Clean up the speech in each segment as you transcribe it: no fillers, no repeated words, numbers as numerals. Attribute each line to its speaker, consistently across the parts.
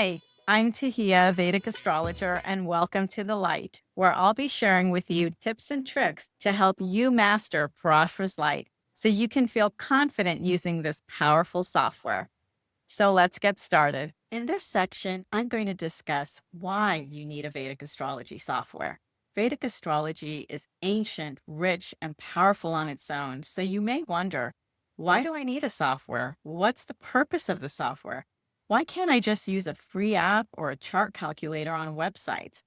Speaker 1: Hi, I'm Tahia, Vedic Astrologer, and welcome to The Light, where I'll be sharing with you tips and tricks to help you master Parashara's light so you can feel confident using this powerful software. So let's get started. In this section, I'm going to discuss why you need a Vedic astrology software. Vedic astrology is ancient, rich, and powerful on its own, so you may wonder, why do I need a software? What's the purpose of the software? Why can't I just use a free app or a chart calculator on websites?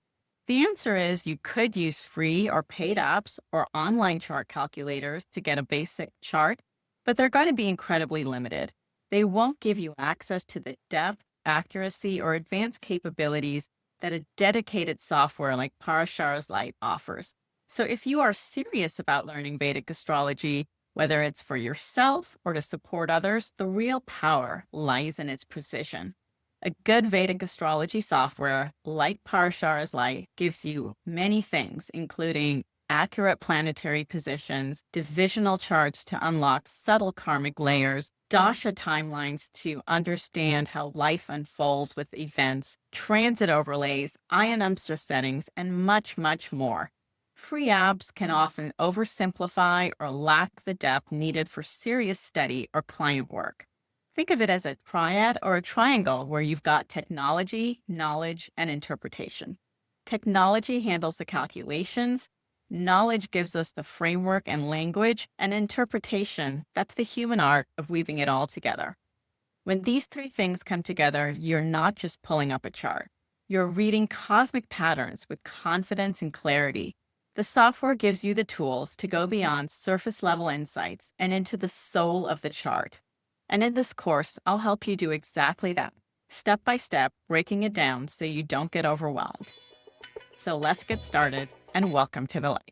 Speaker 1: The answer is you could use free or paid apps or online chart calculators to get a basic chart, but they're going to be incredibly limited. They won't give you access to the depth, accuracy, or advanced capabilities that a dedicated software like Parashara's Light offers. So if you are serious about learning Vedic astrology, whether it's for yourself or to support others, the real power lies in its precision. A good Vedic astrology software like Parashara's Light gives you many things, including accurate planetary positions, divisional charts to unlock subtle karmic layers, dasha timelines to understand how life unfolds with events, transit overlays, Ayanamstra settings, and much, much more. Free apps can often oversimplify or lack the depth needed for serious study or client work. Think of it as a triad or a triangle where you've got technology, knowledge, and interpretation. Technology handles the calculations, knowledge gives us the framework and language, and interpretation, that's the human art of weaving it all together. When these three things come together, you're not just pulling up a chart. You're reading cosmic patterns with confidence and clarity. The software gives you the tools to go beyond surface level insights and into the soul of the chart. And in this course, I'll help you do exactly that, step by step, breaking it down so you don't get overwhelmed. So let's get started and welcome to the light.